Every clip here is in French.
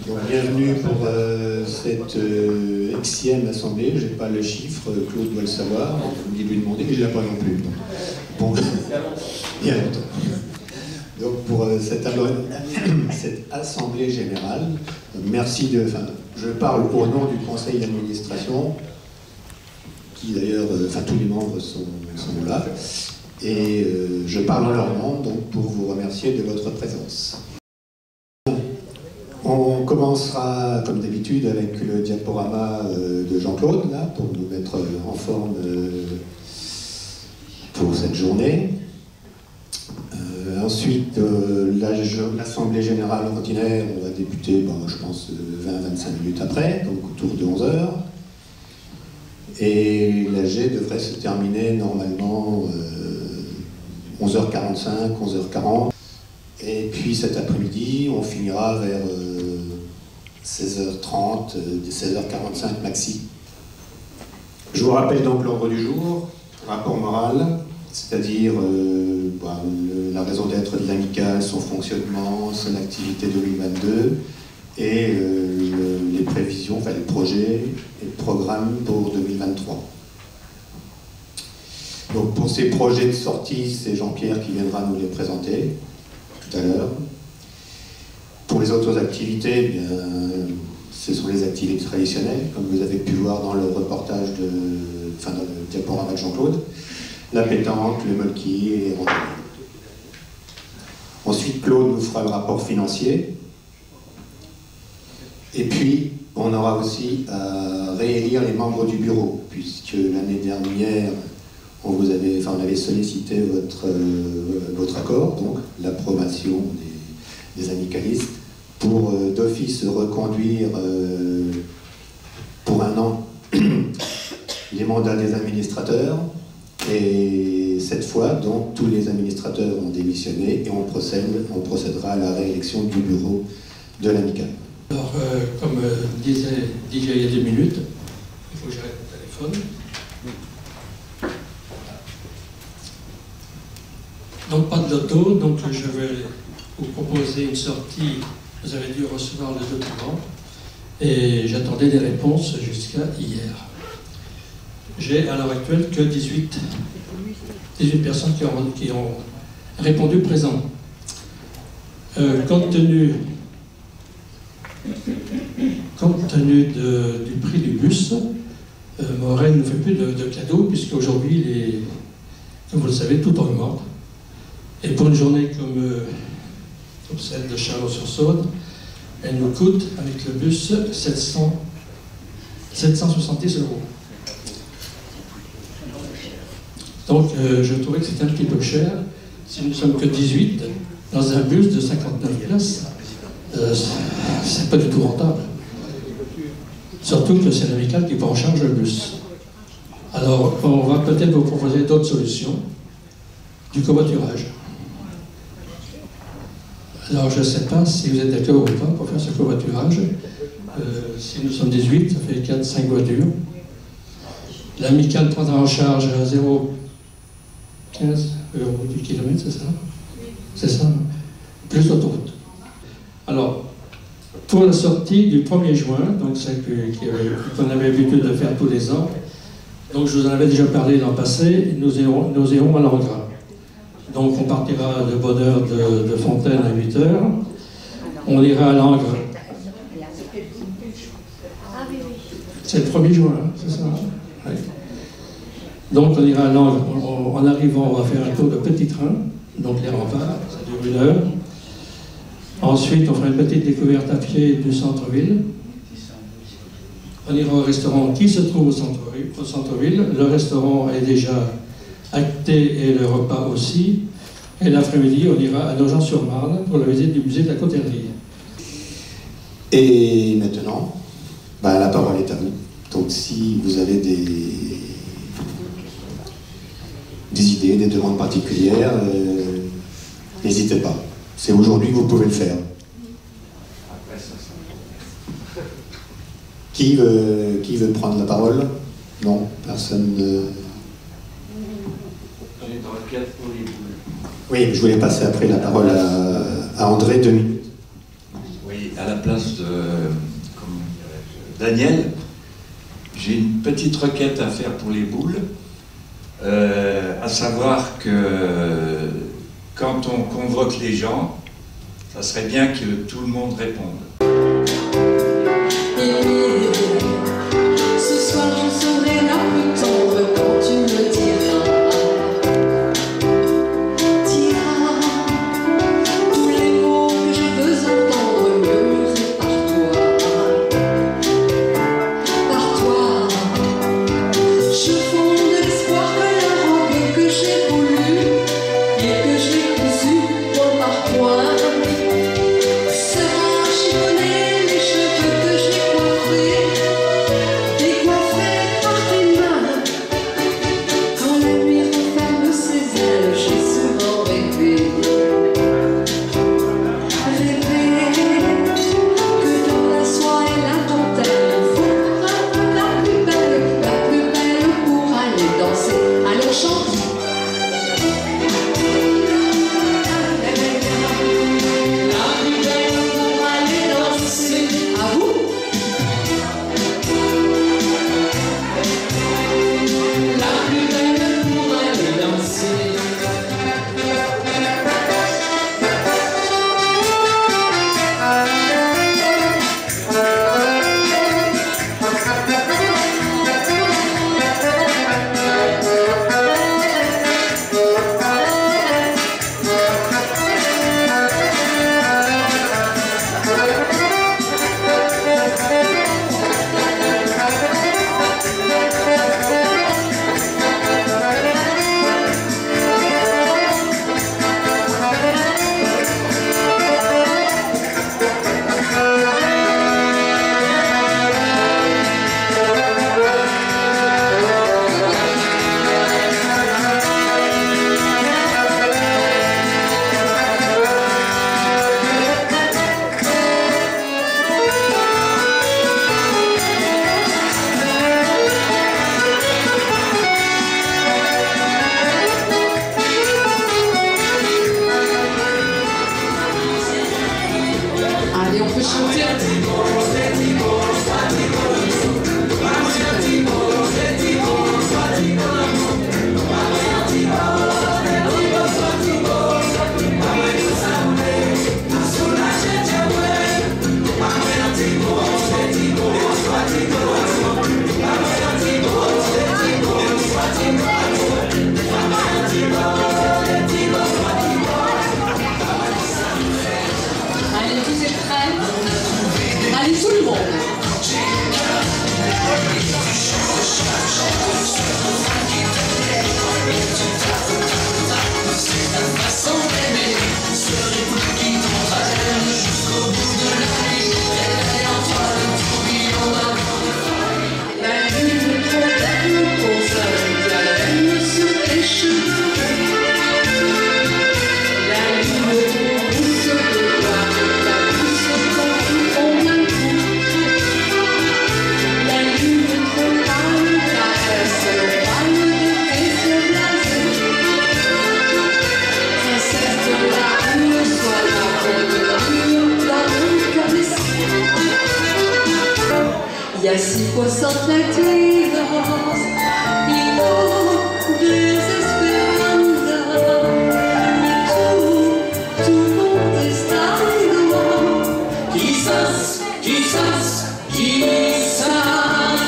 Donc, bienvenue pour cette Xème assemblée. Je n'ai pas le chiffre, Claude doit le savoir, il faut lui demander, et je ne l'ai pas non plus. Bon, il y a longtemps. Donc pour cette assemblée générale, merci de... Enfin, je parle au nom du conseil d'administration, qui d'ailleurs, tous les membres sont là, et je parle en leur nom, donc pour vous remercier de votre présence. On commencera, comme d'habitude, avec le diaporama de Jean-Claude, là, pour nous mettre en forme pour cette journée. Ensuite, l'Assemblée Générale ordinaire, on va débuter, je pense, 20-25 minutes après, donc autour de 11 h. Et l'AG devrait se terminer normalement 11h45, 11h40. Et puis cet après-midi, on finira vers 16h30, 16h45 maxi. Je vous rappelle donc l'ordre du jour, rapport moral, c'est-à-dire la raison d'être de l'amicale, son fonctionnement, son activité 2022 et les prévisions, les projets et le programme pour 2023. Donc pour ces projets de sortie, c'est Jean-Pierre qui viendra nous les présenter tout à l'heure. Pour les autres activités, ce sont les activités traditionnelles, comme vous avez pu voir dans le reportage dans le diaporama de Jean-Claude. La pétanque, le molki et les randonnées. Ensuite, Claude nous fera le rapport financier. Et puis, on aura aussi à réélire les membres du bureau, puisque l'année dernière, on avait sollicité votre accord, donc l'approbation des amicalistes, pour d'office reconduire pour 1 an les mandats des administrateurs. Et cette fois, donc, tous les administrateurs ont démissionné et on procédera à la réélection du bureau de l'amicale. Alors, comme disait déjà il y a 2 minutes, il faut que j'arrête le téléphone. Donc, pas de loto, donc je vais vous proposer une sortie. Vous avez dû recevoir le document et j'attendais des réponses jusqu'à hier. J'ai à l'heure actuelle que 18 personnes qui ont répondu présent. Compte tenu du prix du bus, Morel ne fait plus de cadeaux, puisqu'aujourd'hui, comme vous le savez, tout augmente. Et pour une journée comme celle de Chalon-sur-Saône, elle nous coûte, avec le bus, 770 €. Donc, je trouvais que c'était un petit peu cher. Si nous ne sommes que 18, dans un bus de 59 places, c'est pas du tout rentable. Surtout que c'est l'amicale qui prend en charge le bus. Alors, on va peut-être vous proposer d'autres solutions. Du covoiturage. Alors, je ne sais pas si vous êtes d'accord ou pas pour faire ce covoiturage. Si nous sommes 18, ça fait 4-5 voitures. L'amicale prendra en charge 0,15 € du kilomètre, c'est ça? C'est ça, plus l'autoroute. Alors, pour la sortie du 1er juin, donc celle qu'on avait l'habitude de faire tous les ans, donc je vous en avais déjà parlé l'an passé, nous irons à Langres. Donc on partira de bonne heure de Fontaine à 8 h. On ira à Langres. C'est le 1er juin, c'est ça? Oui. Donc on ira à Langres. En arrivant, on va faire un tour de petit train, donc les remparts, ça dure 1 heure. Ensuite, on fera une petite découverte à pied du centre-ville. On ira au restaurant qui se trouve au centre-ville. Le restaurant est déjà acté et le repas aussi. Et l'après-midi, on ira à Nogent-sur-Marne pour la visite du musée de la Coterrie. Et maintenant, la parole est à vous. Donc si vous avez des idées, des demandes particulières, n'hésitez pas. C'est aujourd'hui que vous pouvez le faire. Qui veut prendre la parole? Non, personne ne... Oui, je voulais passer après la parole à André, 2 minutes. Oui, Et à la place de Daniel, j'ai une petite requête à faire pour les boules, à savoir que quand on convoque les gens, ça serait bien que tout le monde réponde. Ce soir je serai la plus tendre quand tu me diras. Diras tous les mots que je veux entendre murmurés par toi. Par toi, je fonde l'espoir que la robe que j'ai voulue et que j'ai cousue point par point sera chiffonnée, les cheveux que j'ai coiffés, décoiffés par tes mains. Quand la nuit referme ses ailes, j'ai souvent rêvé. Rêvé que dans la soie et la dentelle, fera la plus belle pour aller danser. Allons chanter. À vous. La plus belle pour aller danser. Allez, on peut chanter. Allez, tous êtes prêts? Allez, tout le monde. La lune trop belle pose un diadème sur tes cheveux. La lune trop douce de toi, la douce quand tu fonds d'un coup. La lune trop pâle caresse le pâle de tes yeux blasés. Princesse de la rue, sois la revenue dans mon cabessin. Y a 6 fois sans la tierras, y desesperanza, y tu contestando. Quizás, quizás, quizás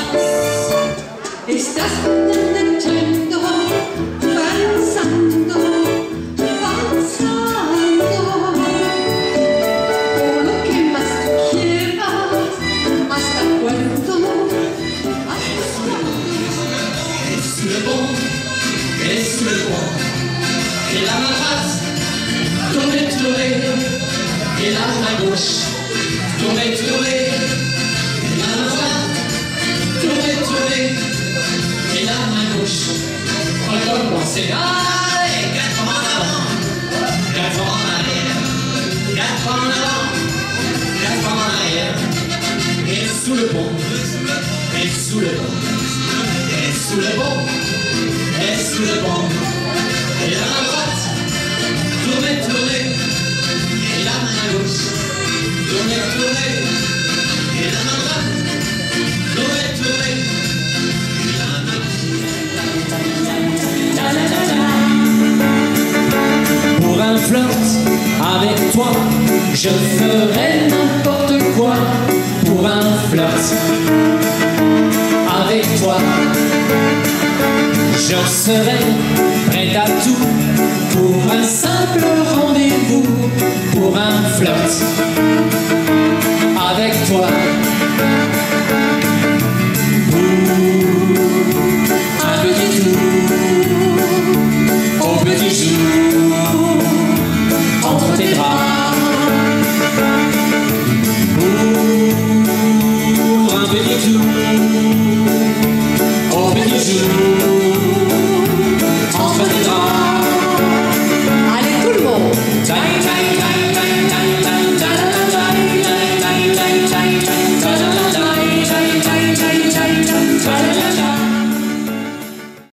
estás intentando, pensando, pensando por lo que más tú quieras, hasta cuándo, hasta Sous le bon, et sous le bon, et la main droite, tournez, tournez, et la main gauche, tournez, tournez, et la main droite, tournez, tournez, et la main gauche. Recommencez, allez, 4 en avant, 4 en arrière, 4 en avant, 4 en arrière, et sous le pont, et sous le pont. Et sous le pont, et sous le pont, et la main droite, tournez, tournez, et la main gauche, tournez, tourner, et la main droite l'aurait tourné, et la main droite. Pour un flirt avec toi, je ferais n'importe quoi. Pour un flirt avec toi, je serai prêt à tout. Pour un simple rendez-vous, pour un flirt avec toi. Pour un petit tour au petit jour entre tes bras. Pour un petit tour au petit jour entre tes bras. Allez, tout le monde. Time, time, time, time, time, time, time, time, time, time, time, time.